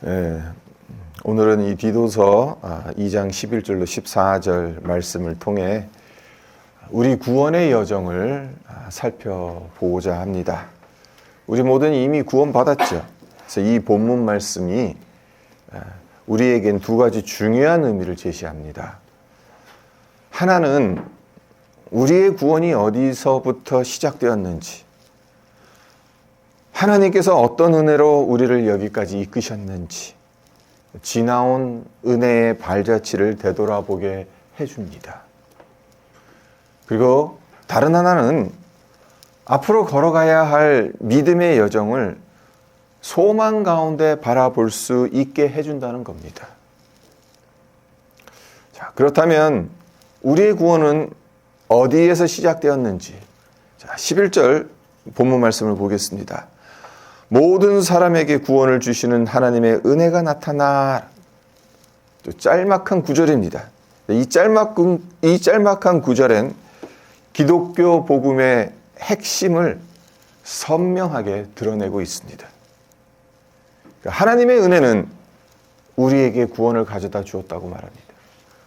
예, 오늘은 이 디도서 2장 11절로 14절 말씀을 통해 우리 구원의 여정을 살펴보고자 합니다. 우리 모두는 이미 구원받았죠. 그래서 이 본문 말씀이 우리에겐 두 가지 중요한 의미를 제시합니다. 하나는 우리의 구원이 어디서부터 시작되었는지, 하나님께서 어떤 은혜로 우리를 여기까지 이끄셨는지, 지나온 은혜의 발자취를 되돌아보게 해줍니다. 그리고 다른 하나는 앞으로 걸어가야 할 믿음의 여정을 소망 가운데 바라볼 수 있게 해준다는 겁니다. 자, 그렇다면 우리의 구원은 어디에서 시작되었는지, 11절 본문 말씀을 보겠습니다. 모든 사람에게 구원을 주시는 하나님의 은혜가 나타나. 또 짤막한 구절입니다. 이 짤막한 구절엔 기독교 복음의 핵심을 선명하게 드러내고 있습니다. 하나님의 은혜는 우리에게 구원을 가져다 주었다고 말합니다.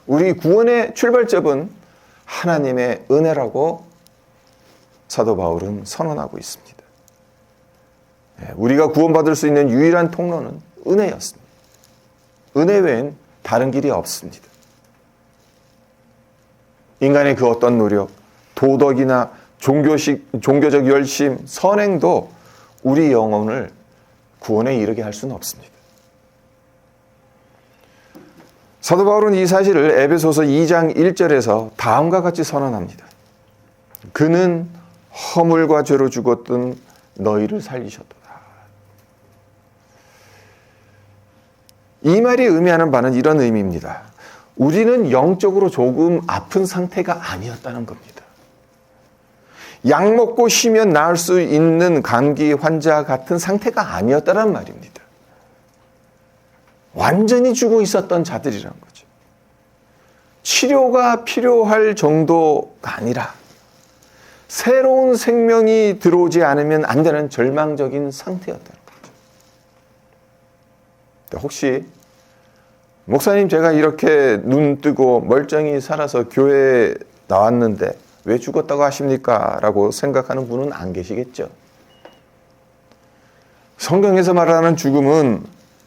우리 구원의 출발점은 하나님의 은혜라고 사도 바울은 선언하고 있습니다. 우리가 구원받을 수 있는 유일한 통로는 은혜였습니다. 은혜 외엔 다른 길이 없습니다. 인간의 그 어떤 노력, 도덕이나 종교적 열심, 선행도 우리 영혼을 구원에 이르게 할 수는 없습니다. 사도 바울은 이 사실을 에베소서 2장 1절에서 다음과 같이 선언합니다. 그는 허물과 죄로 죽었던 너희를 살리셨도다. 이 말이 의미하는 바는 이런 의미입니다. 우리는 영적으로 조금 아픈 상태가 아니었다는 겁니다. 약 먹고 쉬면 나을 수 있는 감기 환자 같은 상태가 아니었다는 말입니다. 완전히 죽어 있었던 자들이라는 거죠. 치료가 필요할 정도가 아니라 새로운 생명이 들어오지 않으면 안 되는 절망적인 상태였다는 거죠. 혹시 목사님, 제가 이렇게 눈 뜨고 멀쩡히 살아서 교회에 나왔는데 왜 죽었다고 하십니까? 라고 생각하는 분은 안 계시겠죠. 성경에서 말하는 죽음은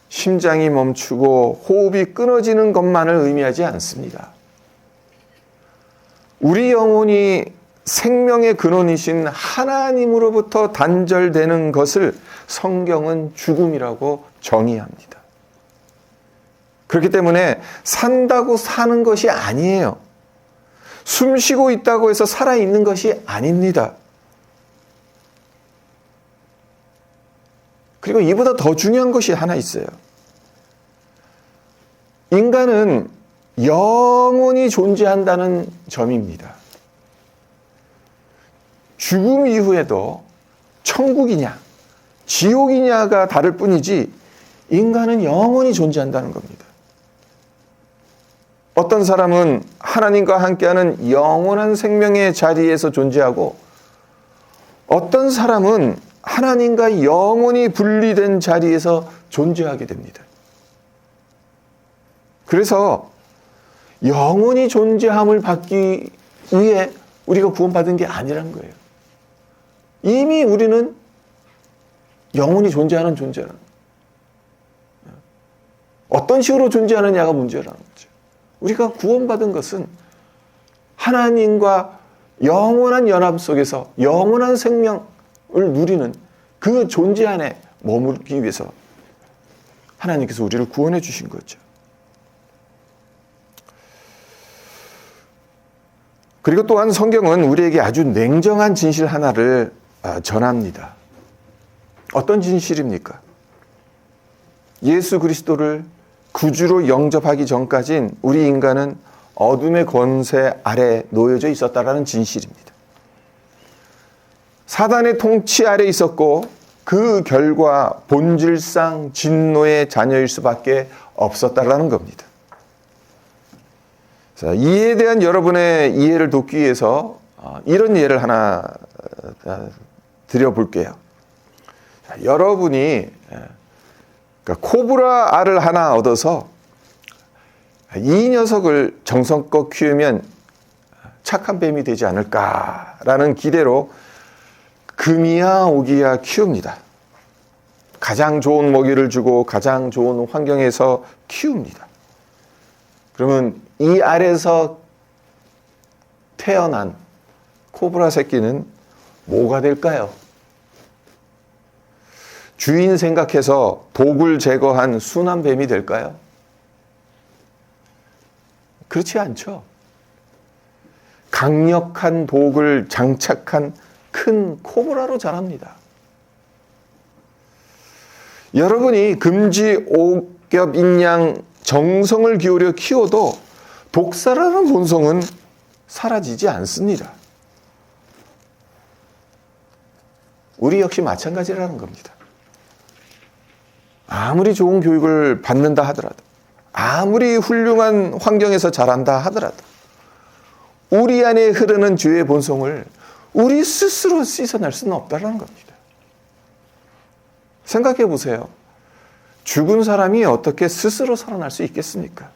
심장이 멈추고 호흡이 끊어지는 것만을 의미하지 않습니다. 우리 영혼이 생명의 근원이신 하나님으로부터 단절되는 것을 성경은 죽음이라고 정의합니다. 그렇기 때문에 산다고 사는 것이 아니에요. 숨 쉬고 있다고 해서 살아있는 것이 아닙니다. 그리고 이보다 더 중요한 것이 하나 있어요. 인간은 영원히 존재한다는 점입니다. 죽음 이후에도 천국이냐 지옥이냐가 다를 뿐이지 인간은 영원히 존재한다는 겁니다. 어떤 사람은 하나님과 함께하는 영원한 생명의 자리에서 존재하고, 어떤 사람은 하나님과 영원히 분리된 자리에서 존재하게 됩니다. 그래서 영원히 존재함을 받기 위해 우리가 구원받은 게 아니란 거예요. 이미 우리는 영원히 존재하는 존재라는 거예요. 어떤 식으로 존재하느냐가 문제라는 거죠. 우리가 구원받은 것은 하나님과 영원한 연합 속에서 영원한 생명을 누리는 그 존재 안에 머물기 위해서 하나님께서 우리를 구원해 주신 거죠. 그리고 또한 성경은 우리에게 아주 냉정한 진실 하나를 전합니다. 어떤 진실입니까? 예수 그리스도를 구주로 영접하기 전까진 우리 인간은 어둠의 권세 아래 놓여져 있었다라는 진실입니다. 사단의 통치 아래 있었고 그 결과 본질상 진노의 자녀일 수밖에 없었다라는 겁니다. 자, 이에 대한 여러분의 이해를 돕기 위해서 이런 예를 하나 드려볼게요. 여러분이 그러니까 코브라 알을 하나 얻어서 이 녀석을 정성껏 키우면 착한 뱀이 되지 않을까라는 기대로 금이야 오기야 키웁니다. 가장 좋은 먹이를 주고 가장 좋은 환경에서 키웁니다. 그러면 이 알에서 태어난 코브라 새끼는 뭐가 될까요? 주인 생각해서 독을 제거한 순한 뱀이 될까요? 그렇지 않죠. 강력한 독을 장착한 큰 코브라로 자랍니다. 여러분이 금지 옥겹 인양 정성을 기울여 키워도 독살하는 본성은 사라지지 않습니다. 우리 역시 마찬가지라는 겁니다. 아무리 좋은 교육을 받는다 하더라도, 아무리 훌륭한 환경에서 자란다 하더라도 우리 안에 흐르는 죄의 본성을 우리 스스로 씻어낼 수는 없다는 겁니다. 생각해 보세요. 죽은 사람이 어떻게 스스로 살아날 수 있겠습니까?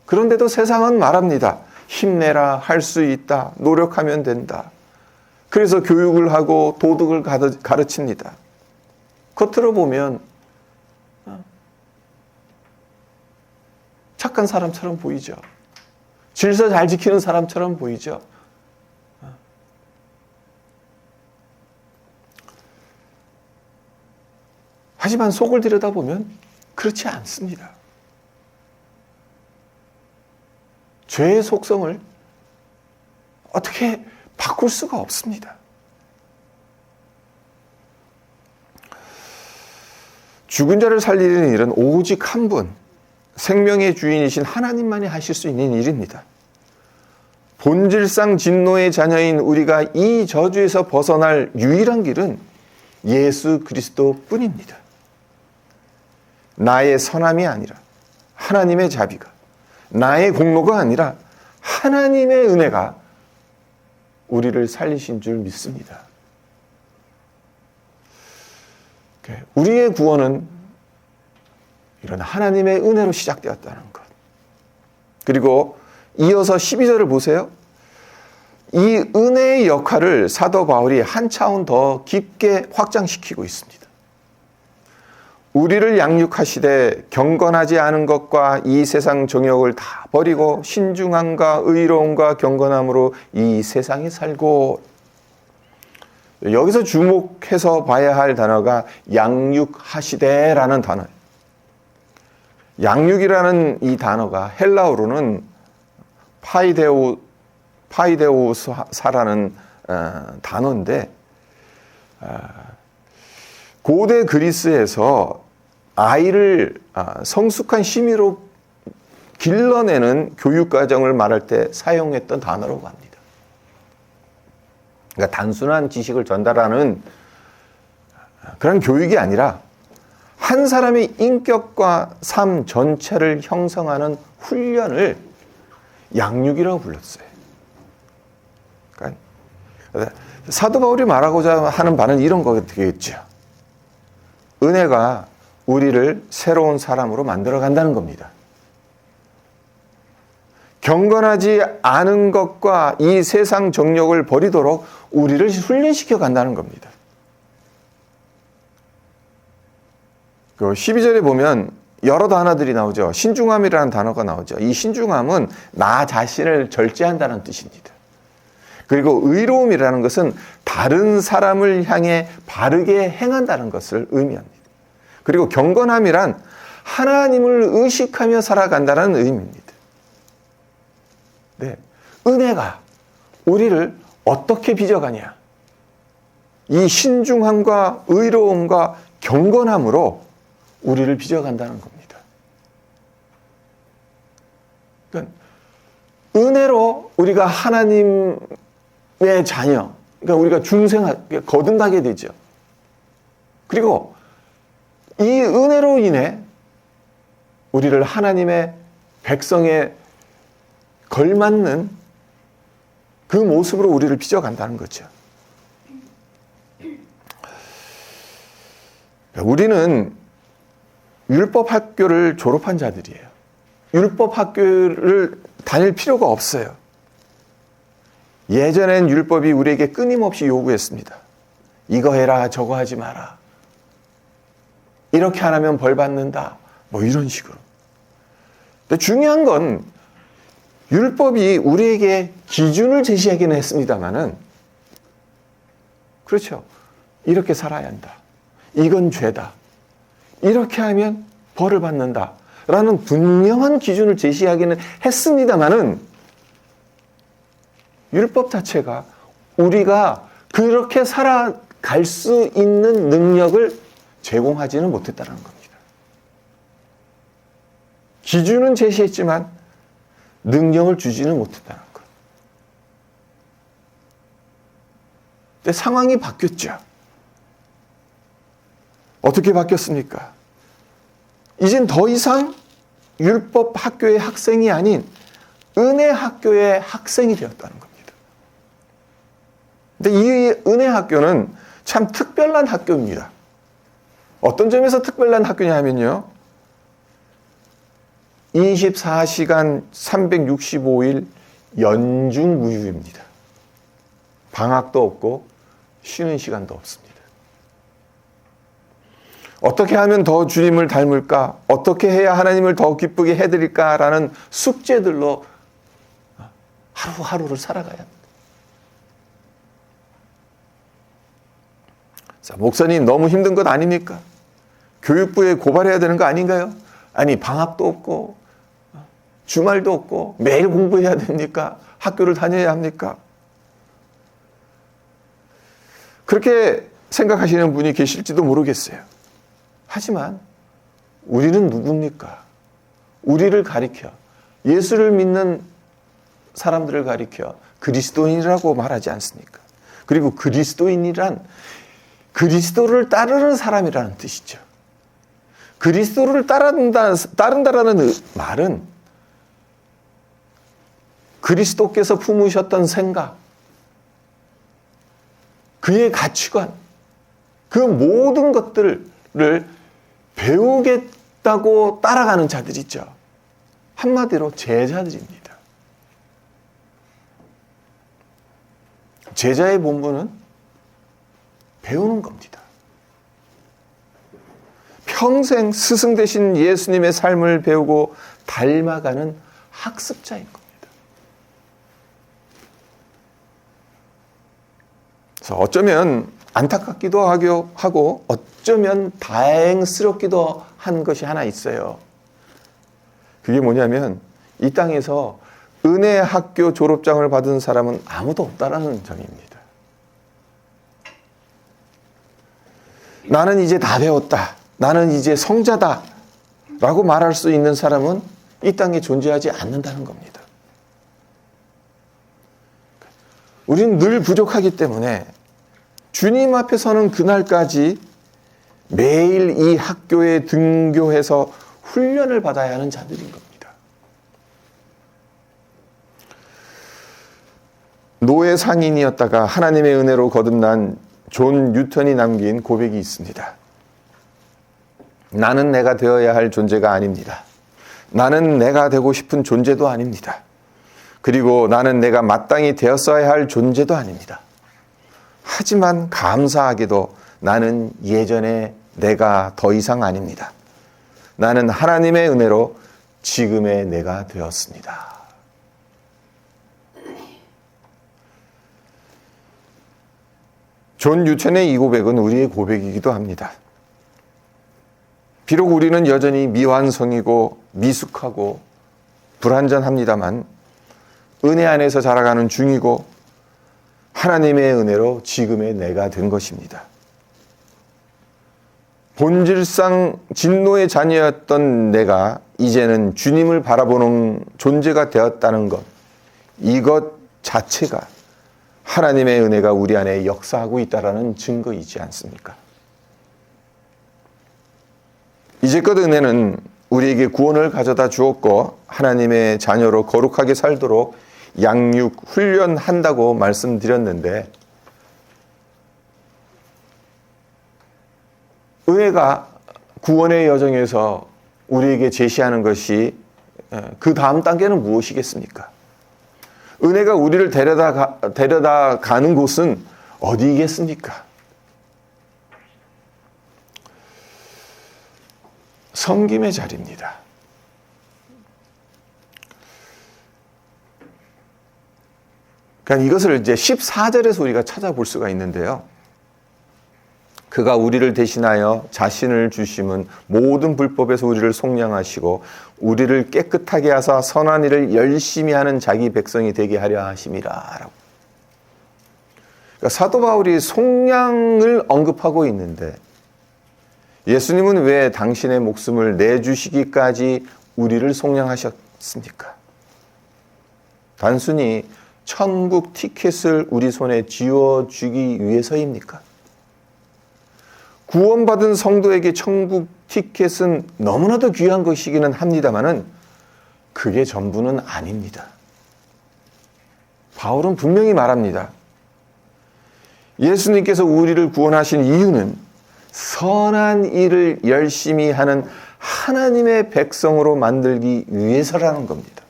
그런데도 세상은 말합니다. 힘내라, 할 수 있다, 노력하면 된다. 그래서 교육을 하고 도덕을 가르칩니다. 겉으로 보면 착한 사람처럼 보이죠. 질서 잘 지키는 사람처럼 보이죠. 하지만 속을 들여다보면 그렇지 않습니다. 죄의 속성을 어떻게 바꿀 수가 없습니다. 죽은 자를 살리는 일은 오직 한 분, 생명의 주인이신 하나님만이 하실 수 있는 일입니다. 본질상 진노의 자녀인 우리가 이 저주에서 벗어날 유일한 길은 예수 그리스도 뿐입니다. 나의 선함이 아니라 하나님의 자비가, 나의 공로가 아니라 하나님의 은혜가 우리를 살리신 줄 믿습니다. 우리의 구원은 이런 하나님의 은혜로 시작되었다는 것. 그리고 이어서 12절을 보세요. 이 은혜의 역할을 사도 바울이 한 차원 더 깊게 확장시키고 있습니다. 우리를 양육하시되 경건하지 않은 것과 이 세상 정욕을 다 버리고 신중함과 의로움과 경건함으로 이 세상에 살고, 여기서 주목해서 봐야 할 단어가 양육하시되라는 단어예요. 양육이라는 이 단어가 헬라어로는 파이데오사라는 단어인데, 고대 그리스에서 아이를 성숙한 심의로 길러내는 교육과정을 말할 때 사용했던 단어라고 합니다. 그러니까 단순한 지식을 전달하는 그런 교육이 아니라 한 사람의 인격과 삶 전체를 형성하는 훈련을 양육이라고 불렀어요. 그러니까 사도 바울이 말하고자 하는 바는 이런 거겠죠. 은혜가 우리를 새로운 사람으로 만들어 간다는 겁니다. 경건하지 않은 것과 이 세상 정욕을 버리도록 우리를 훈련시켜 간다는 겁니다. 12절에 보면 여러 단어들이 나오죠. 신중함이라는 단어가 나오죠. 이 신중함은 나 자신을 절제한다는 뜻입니다. 그리고 의로움이라는 것은 다른 사람을 향해 바르게 행한다는 것을 의미합니다. 그리고 경건함이란 하나님을 의식하며 살아간다는 의미입니다. 네, 은혜가 우리를 어떻게 빚어가냐? 이 신중함과 의로움과 경건함으로 우리를 빚어간다는 겁니다. 그러니까 은혜로 우리가 하나님의 자녀, 그러니까 우리가 거듭나게 되죠. 그리고 이 은혜로 인해 우리를 하나님의 백성에 걸맞는 그 모습으로 우리를 빚어간다는 거죠. 우리는 율법 학교를 졸업한 자들이에요. 율법 학교를 다닐 필요가 없어요. 예전엔 율법이 우리에게 끊임없이 요구했습니다. 이거 해라, 저거 하지 마라. 이렇게 안 하면 벌 받는다. 뭐 이런 식으로. 근데 중요한 건 율법이 우리에게 기준을 제시하기는 했습니다만은, 그렇죠. 이렇게 살아야 한다. 이건 죄다. 이렇게 하면 벌을 받는다. 라는 분명한 기준을 제시하기는 했습니다만은, 율법 자체가 우리가 그렇게 살아갈 수 있는 능력을 제공하지는 못했다는 겁니다. 기준은 제시했지만 능력을 주지는 못했다는 것. 근데 상황이 바뀌었죠. 어떻게 바뀌었습니까? 이젠 더 이상 율법 학교의 학생이 아닌 은혜 학교의 학생이 되었다는 겁니다. 근데 이 은혜 학교는 참 특별한 학교입니다. 어떤 점에서 특별한 학교냐 하면요. 24시간 365일 연중무휴입니다. 방학도 없고 쉬는 시간도 없습니다. 어떻게 하면 더 주님을 닮을까? 어떻게 해야 하나님을 더 기쁘게 해드릴까라는 숙제들로 하루하루를 살아가야 합니다. 자, 목사님 너무 힘든 것 아닙니까? 교육부에 고발해야 되는 거 아닌가요? 아니, 방학도 없고 주말도 없고 매일 공부해야 됩니까? 학교를 다녀야 합니까? 그렇게 생각하시는 분이 계실지도 모르겠어요. 하지만 우리는 누굽니까? 우리를 가리켜, 예수를 믿는 사람들을 가리켜 그리스도인이라고 말하지 않습니까? 그리고 그리스도인이란 그리스도를 따르는 사람이라는 뜻이죠. 그리스도를 따른다라는 말은 그리스도께서 품으셨던 생각, 그의 가치관, 그 모든 것들을 배우겠다고 따라가는 자들이죠. 한마디로 제자들입니다. 제자의 본분은 배우는 겁니다. 평생 스승 되신 예수님의 삶을 배우고 닮아가는 학습자인 겁니다. 그래서 어쩌면 안타깝기도 하고 어쩌면 다행스럽기도 한 것이 하나 있어요. 그게 뭐냐면 이 땅에서 은혜 학교 졸업장을 받은 사람은 아무도 없다라는 점입니다. 나는 이제 다 배웠다. 나는 이제 성자다. 라고 말할 수 있는 사람은 이 땅에 존재하지 않는다는 겁니다. 우리는 늘 부족하기 때문에 주님 앞에 서는 그날까지 매일 이 학교에 등교해서 훈련을 받아야 하는 자들인 겁니다. 노예 상인이었다가 하나님의 은혜로 거듭난 존 뉴턴이 남긴 고백이 있습니다. 나는 내가 되어야 할 존재가 아닙니다. 나는 내가 되고 싶은 존재도 아닙니다. 그리고 나는 내가 마땅히 되었어야 할 존재도 아닙니다. 하지만 감사하게도 나는 예전에 내가 더 이상 아닙니다. 나는 하나님의 은혜로 지금의 내가 되었습니다. 존 뉴턴의 이 고백은 우리의 고백이기도 합니다. 비록 우리는 여전히 미완성이고 미숙하고 불완전합니다만 은혜 안에서 자라가는 중이고 하나님의 은혜로 지금의 내가 된 것입니다. 본질상 진노의 자녀였던 내가 이제는 주님을 바라보는 존재가 되었다는 것, 이것 자체가 하나님의 은혜가 우리 안에 역사하고 있다는 증거이지 않습니까? 이제껏 은혜는 우리에게 구원을 가져다 주었고 하나님의 자녀로 거룩하게 살도록 양육, 훈련한다고 말씀드렸는데 은혜가 구원의 여정에서 우리에게 제시하는 것이 그 다음 단계는 무엇이겠습니까? 은혜가 우리를 데려다 가는 곳은 어디겠습니까? 섬김의 자리입니다. 그러니까 이것을 이제 14절에서 우리가 찾아볼 수가 있는데요. 그가 우리를 대신하여 자신을 주심은 모든 불법에서 우리를 속량하시고 우리를 깨끗하게 하사 선한 일을 열심히 하는 자기 백성이 되게 하려 하심이라. 그러니까 사도 바울이 속량을 언급하고 있는데 예수님은 왜 당신의 목숨을 내주시기까지 우리를 속량하셨습니까? 단순히 천국 티켓을 우리 손에 쥐어주기 위해서입니까? 구원받은 성도에게 천국 티켓은 너무나도 귀한 것이기는 합니다만은 그게 전부는 아닙니다. 바울은 분명히 말합니다. 예수님께서 우리를 구원하신 이유는 선한 일을 열심히 하는 하나님의 백성으로 만들기 위해서라는 겁니다.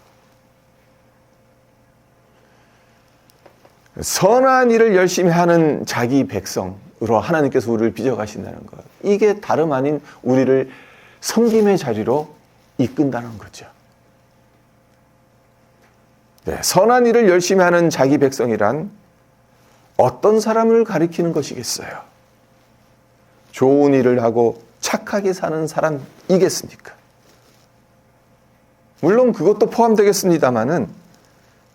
선한 일을 열심히 하는 자기 백성으로 하나님께서 우리를 빚어가신다는 것. 이게 다름 아닌 우리를 섬김의 자리로 이끈다는 거죠. 네, 선한 일을 열심히 하는 자기 백성이란 어떤 사람을 가리키는 것이겠어요? 좋은 일을 하고 착하게 사는 사람이겠습니까? 물론 그것도 포함되겠습니다마는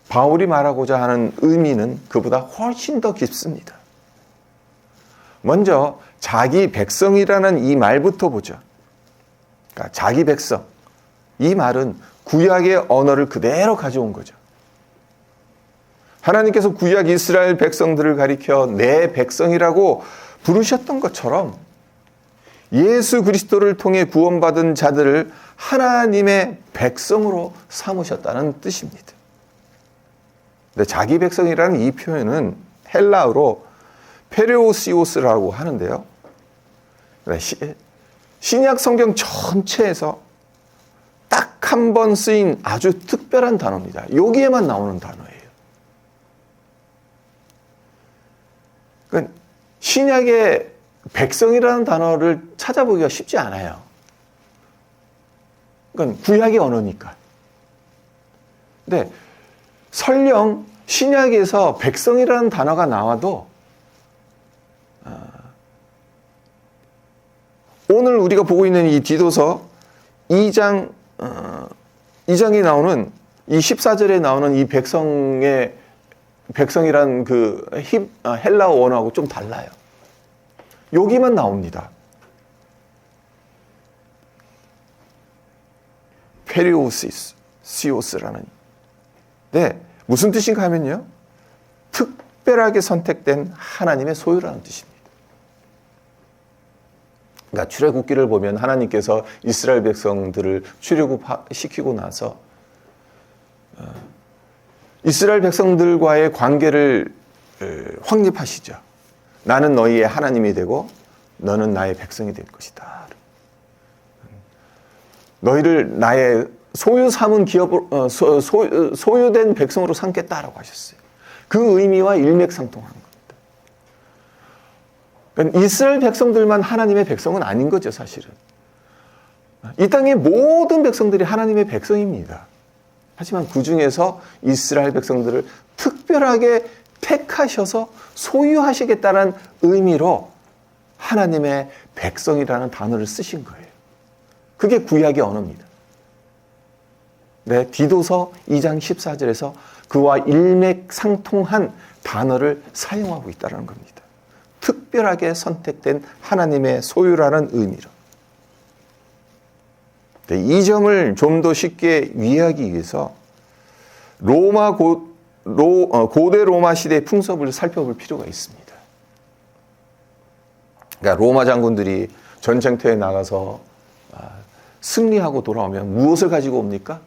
바울이 말하고자 하는 의미는 그보다 훨씬 더 깊습니다. 먼저 자기 백성이라는 이 말부터 보죠. 그러니까 자기 백성. 이 말은 구약의 언어를 그대로 가져온 거죠. 하나님께서 구약 이스라엘 백성들을 가리켜 내 백성이라고 부르셨던 것처럼 예수 그리스도를 통해 구원받은 자들을 하나님의 백성으로 삼으셨다는 뜻입니다. 근데 자기 백성이라는 이 표현은 헬라어로 페레오시오스라고 하는데요. 신약 성경 전체에서 딱 한 번 쓰인 아주 특별한 단어입니다. 여기에만 나오는 단어예요. 그러니까 신약의 백성이라는 단어를 찾아보기가 쉽지 않아요. 그러니까 구약의 언어니까. 근데 설령 신약에서 백성이라는 단어가 나와도 오늘 우리가 보고 있는 이 디도서 2장이 나오는 이 14절에 나오는 이 백성이란 그 헬라어 원어하고 좀 달라요. 여기만 나옵니다. 페리오시오스라는. 네, 무슨 뜻인가 하면요. 특별하게 선택된 하나님의 소유라는 뜻입니다. 그러니까 출애굽기를 보면 하나님께서 이스라엘 백성들을 출애굽시키고 나서 이스라엘 백성들과의 관계를 확립하시죠. 나는 너희의 하나님이 되고 너는 나의 백성이 될 것이다. 너희를 나의 소유 삼은 기업으로 소유된 백성으로 삼겠다라고 하셨어요. 그 의미와 일맥상통하는 겁니다. 그러니까 이스라엘 백성들만 하나님의 백성은 아닌 거죠, 사실은. 이 땅의 모든 백성들이 하나님의 백성입니다. 하지만 그 중에서 이스라엘 백성들을 특별하게 택하셔서 소유하시겠다는 의미로 하나님의 백성이라는 단어를 쓰신 거예요. 그게 구약의 언어입니다. 네, 디도서 2장 14절에서 그와 일맥상통한 단어를 사용하고 있다는 겁니다. 특별하게 선택된 하나님의 소유라는 의미로. 네, 이 점을 좀 더 쉽게 이해하기 위해서 고대 로마 시대의 풍습을 살펴볼 필요가 있습니다. 그러니까 로마 장군들이 전쟁터에 나가서 승리하고 돌아오면 무엇을 가지고 옵니까?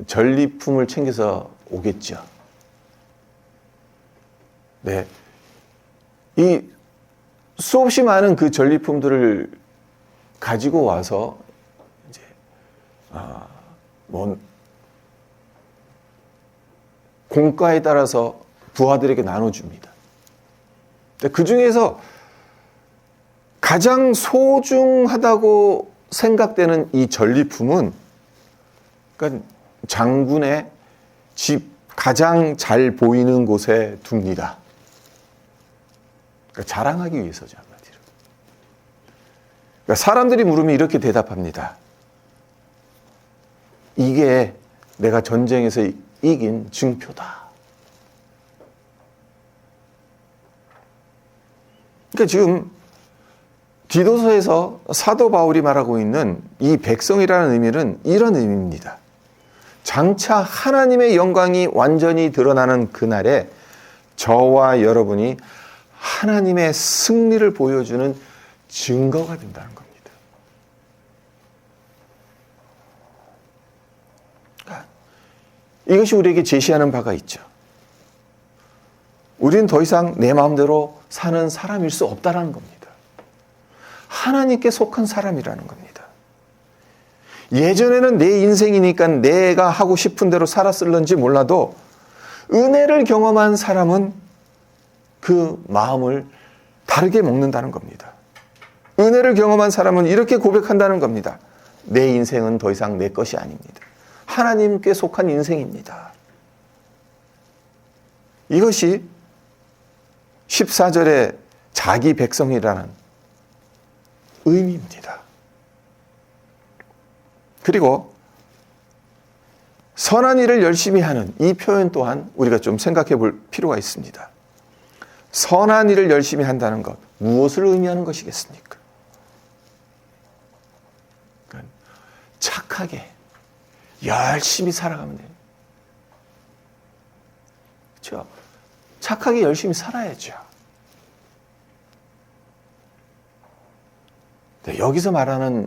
전리품을 챙겨서 오겠죠. 네. 이 수없이 많은 그 전리품들을 가지고 와서 이제 뭐 공가에 따라서 부하들에게 나눠줍니다. 그 중에서 가장 소중하다고 생각되는 이 전리품은 그러니까 장군의 집 가장 잘 보이는 곳에 둡니다. 그러니까 자랑하기 위해서죠, 한마디로. 그러니까 사람들이 물으면 이렇게 대답합니다. 이게 내가 전쟁에서 이긴 증표다. 그러니까 지금 디도서에서 사도 바울이 말하고 있는 이 백성이라는 의미는 이런 의미입니다. 장차 하나님의 영광이 완전히 드러나는 그날에 저와 여러분이 하나님의 승리를 보여주는 증거가 된다는 겁니다. 이것이 우리에게 제시하는 바가 있죠. 우리는 더 이상 내 마음대로 사는 사람일 수 없다는 겁니다. 하나님께 속한 사람이라는 겁니다. 예전에는 내 인생이니까 내가 하고 싶은 대로 살았을런지 몰라도 은혜를 경험한 사람은 그 마음을 다르게 먹는다는 겁니다. 은혜를 경험한 사람은 이렇게 고백한다는 겁니다. 내 인생은 더 이상 내 것이 아닙니다. 하나님께 속한 인생입니다. 이것이 14절의 자기 백성이라는 의미입니다. 그리고 선한 일을 열심히 하는 이 표현 또한 우리가 좀 생각해 볼 필요가 있습니다. 선한 일을 열심히 한다는 것, 무엇을 의미하는 것이겠습니까? 그러니까 착하게 열심히 살아가면 돼요. 그렇죠? 착하게 열심히 살아야죠. 여기서 말하는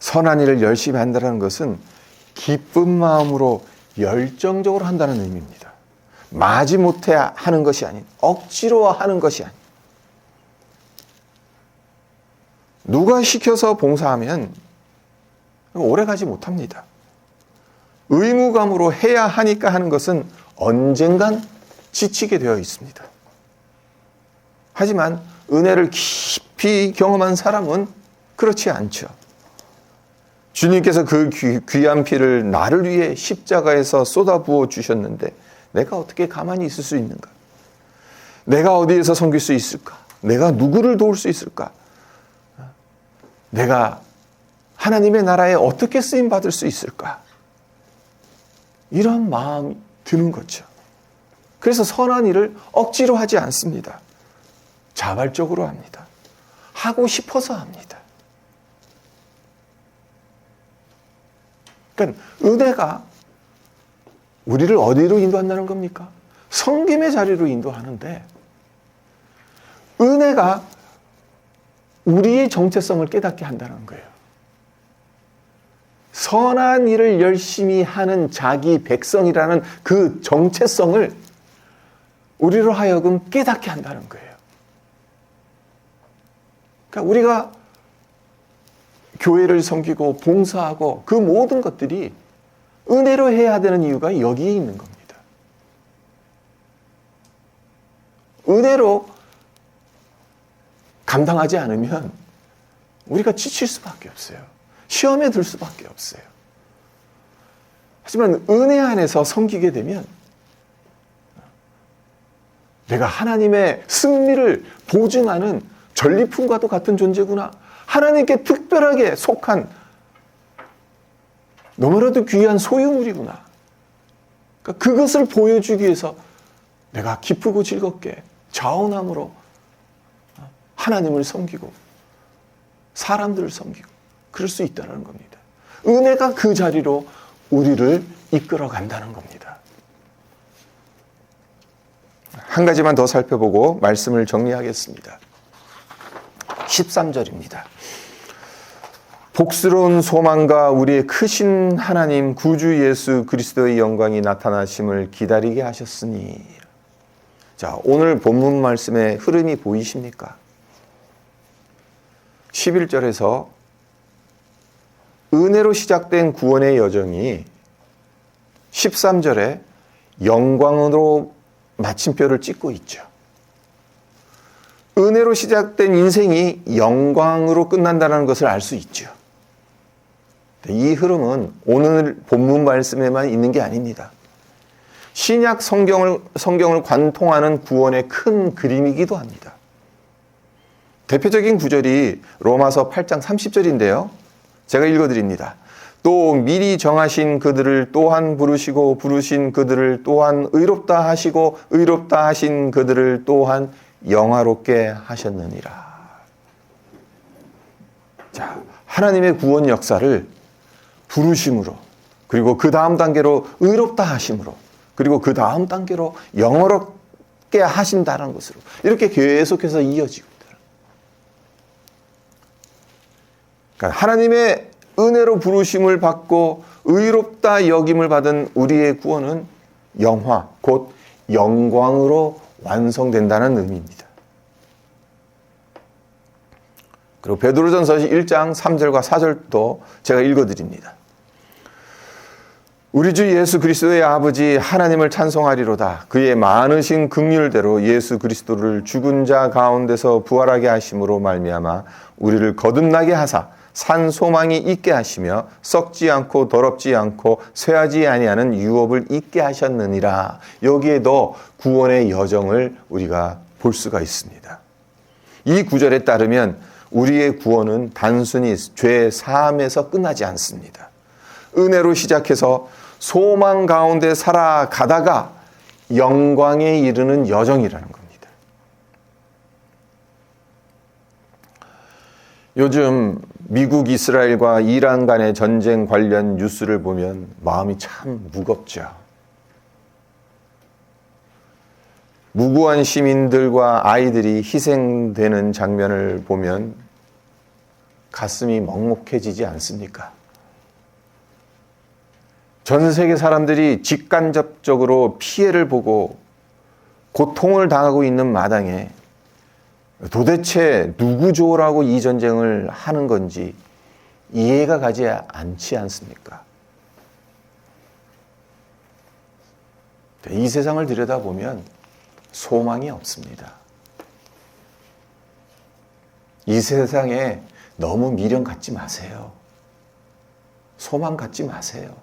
선한 일을 열심히 한다는 것은 기쁜 마음으로 열정적으로 한다는 의미입니다. 마지못해 하는 것이 아닌, 억지로 하는 것이 아닌. 누가 시켜서 봉사하면 오래가지 못합니다. 의무감으로 해야 하니까 하는 것은 언젠간 지치게 되어 있습니다. 하지만 은혜를 깊이 경험한 사람은 그렇지 않죠. 주님께서 그 귀한 피를 나를 위해 십자가에서 쏟아부어 주셨는데 내가 어떻게 가만히 있을 수 있는가? 내가 어디에서 섬길 수 있을까? 내가 누구를 도울 수 있을까? 내가 하나님의 나라에 어떻게 쓰임받을 수 있을까? 이런 마음이 드는 거죠. 그래서 선한 일을 억지로 하지 않습니다. 자발적으로 합니다. 하고 싶어서 합니다. 그러니까 은혜가 우리를 어디로 인도한다는 겁니까? 섬김의 자리로 인도하는데 은혜가 우리의 정체성을 깨닫게 한다는 거예요. 선한 일을 열심히 하는 자기 백성이라는 그 정체성을 우리로 하여금 깨닫게 한다는 거예요. 그러니까 우리가 교회를 섬기고 봉사하고 그 모든 것들이 은혜로 해야 되는 이유가 여기에 있는 겁니다. 은혜로 감당하지 않으면 우리가 지칠 수밖에 없어요. 시험에 들 수밖에 없어요. 하지만 은혜 안에서 섬기게 되면 내가 하나님의 승리를 보증하는 전리품과도 같은 존재구나. 하나님께 특별하게 속한 너무나도 귀한 소유물이구나. 그러니까 그것을 보여주기 위해서 내가 기쁘고 즐겁게 자원함으로 하나님을 섬기고 사람들을 섬기고 그럴 수 있다는 겁니다. 은혜가 그 자리로 우리를 이끌어 간다는 겁니다. 한 가지만 더 살펴보고 말씀을 정리하겠습니다. 13절입니다. 복스러운 소망과 우리의 크신 하나님 구주 예수 그리스도의 영광이 나타나심을 기다리게 하셨으니. 자, 오늘 본문 말씀의 흐름이 보이십니까? 11절에서 은혜로 시작된 구원의 여정이 13절에 영광으로 마침표를 찍고 있죠. 은혜로 시작된 인생이 영광으로 끝난다는 것을 알 수 있죠. 이 흐름은 오늘 본문 말씀에만 있는 게 아닙니다. 신약 성경을 관통하는 구원의 큰 그림이기도 합니다. 대표적인 구절이 로마서 8장 30절인데요. 제가 읽어드립니다. 또 미리 정하신 그들을 또한 부르시고 부르신 그들을 또한 의롭다 하시고 의롭다 하신 그들을 또한 영화롭게 하셨느니라. 자, 하나님의 구원 역사를 부르심으로, 그리고 그 다음 단계로 의롭다 하심으로, 그리고 그 다음 단계로 영화롭게 하신다는 것으로 이렇게 계속해서 이어지고 있다. 그러니까 하나님의 은혜로 부르심을 받고 의롭다 여김을 받은 우리의 구원은 영화, 곧 영광으로 완성된다는 의미입니다. 그리고 베드로전서 1장 3절과 4절도 제가 읽어드립니다. 우리 주 예수 그리스도의 아버지 하나님을 찬송하리로다. 그의 많으신 긍휼대로 예수 그리스도를 죽은 자 가운데서 부활하게 하심으로 말미암아 우리를 거듭나게 하사 산 소망이 있게 하시며 썩지 않고 더럽지 않고 쇠하지 아니하는 유업을 있게 하셨느니라. 여기에도 구원의 여정을 우리가 볼 수가 있습니다. 이 구절에 따르면 우리의 구원은 단순히 죄 사함에서 끝나지 않습니다. 은혜로 시작해서 소망 가운데 살아가다가 영광에 이르는 여정이라는 겁니다. 요즘 미국, 이스라엘과 이란 간의 전쟁 관련 뉴스를 보면 마음이 참 무겁죠. 무고한 시민들과 아이들이 희생되는 장면을 보면 가슴이 먹먹해지지 않습니까? 전 세계 사람들이 직간접적으로 피해를 보고 고통을 당하고 있는 마당에 도대체 누구 좋으라고 이 전쟁을 하는 건지 이해가 가지 않지 않습니까? 이 세상을 들여다보면 소망이 없습니다. 이 세상에 너무 미련 갖지 마세요. 소망 갖지 마세요.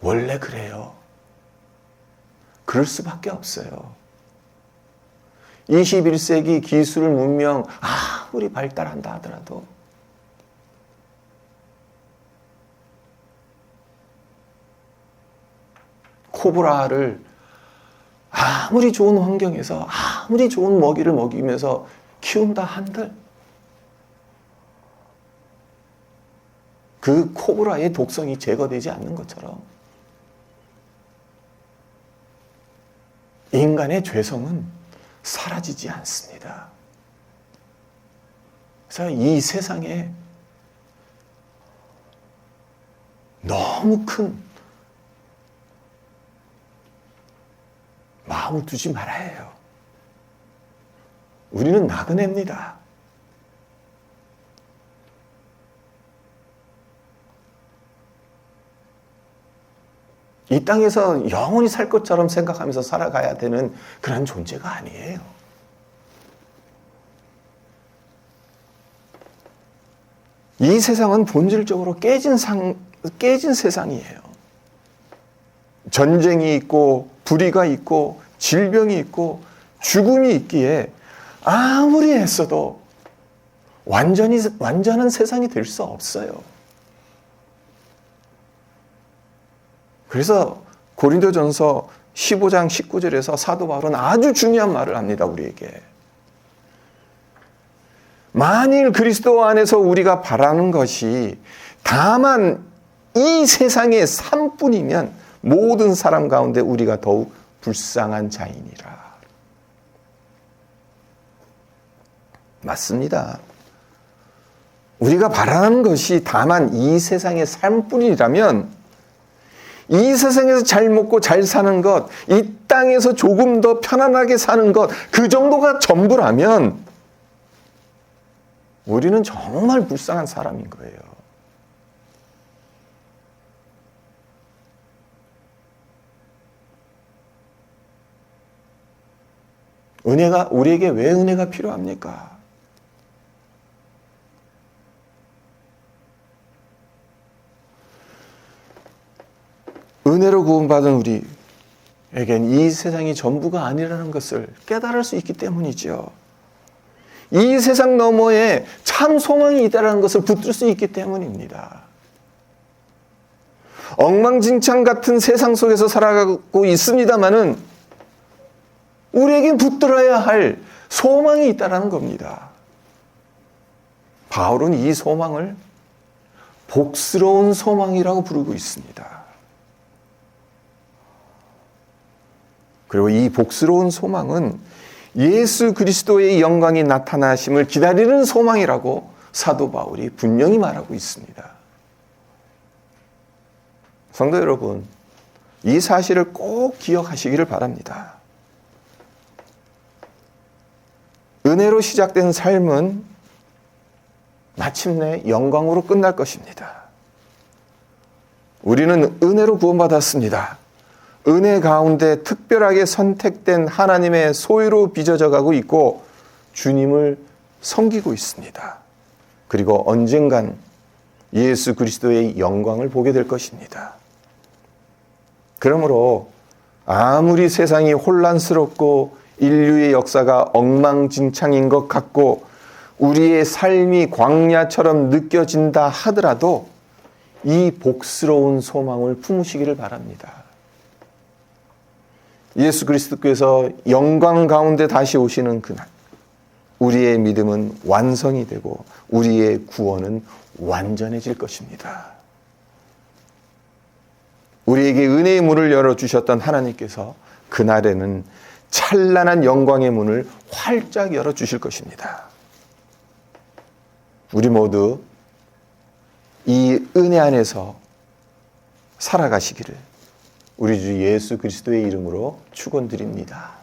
원래 그래요. 그럴 수밖에 없어요. 21세기 기술 문명 아무리 발달한다 하더라도 코브라를 아무리 좋은 환경에서 아무리 좋은 먹이를 먹이면서 키운다 한들 그 코브라의 독성이 제거되지 않는 것처럼 인간의 죄성은 사라지지 않습니다. 그래서 이 세상에 너무 큰 마음을 두지 말아야 해요. 우리는 나그네입니다. 이 땅에서 영원히 살 것처럼 생각하면서 살아가야 되는 그런 존재가 아니에요. 이 세상은 본질적으로 깨진 세상이에요. 전쟁이 있고 불의가 있고 질병이 있고 죽음이 있기에 아무리 애써도 완전한 세상이 될 수 없어요. 그래서 고린도전서 15장 19절에서 사도 바울은 아주 중요한 말을 합니다. 우리에게. 만일 그리스도 안에서 우리가 바라는 것이 다만 이 세상의 삶뿐이면 모든 사람 가운데 우리가 더욱 불쌍한 자이니라. 맞습니다. 우리가 바라는 것이 다만 이 세상의 삶뿐이라면 이 세상에서 잘 먹고 잘 사는 것, 이 땅에서 조금 더 편안하게 사는 것, 그 정도가 전부라면 우리는 정말 불쌍한 사람인 거예요. 우리에게 왜 은혜가 필요합니까? 은혜로 구원받은 우리에겐 이 세상이 전부가 아니라는 것을 깨달을 수 있기 때문이죠. 이 세상 너머에 참 소망이 있다는 것을 붙들 수 있기 때문입니다. 엉망진창 같은 세상 속에서 살아가고 있습니다마는 우리에겐 붙들어야 할 소망이 있다는 겁니다. 바울은 이 소망을 복스러운 소망이라고 부르고 있습니다. 그리고 이 복스러운 소망은 예수 그리스도의 영광이 나타나심을 기다리는 소망이라고 사도 바울이 분명히 말하고 있습니다. 성도 여러분, 이 사실을 꼭 기억하시기를 바랍니다. 은혜로 시작된 삶은 마침내 영광으로 끝날 것입니다. 우리는 은혜로 구원받았습니다. 은혜 가운데 특별하게 선택된 하나님의 소유로 빚어져 가고 있고 주님을 섬기고 있습니다. 그리고 언젠간 예수 그리스도의 영광을 보게 될 것입니다. 그러므로 아무리 세상이 혼란스럽고 인류의 역사가 엉망진창인 것 같고 우리의 삶이 광야처럼 느껴진다 하더라도 이 복스러운 소망을 품으시기를 바랍니다. 예수 그리스도께서 영광 가운데 다시 오시는 그날 우리의 믿음은 완성이 되고 우리의 구원은 완전해질 것입니다. 우리에게 은혜의 문을 열어주셨던 하나님께서 그날에는 찬란한 영광의 문을 활짝 열어주실 것입니다. 우리 모두 이 은혜 안에서 살아가시기를 우리 주 예수 그리스도의 이름으로 축원드립니다.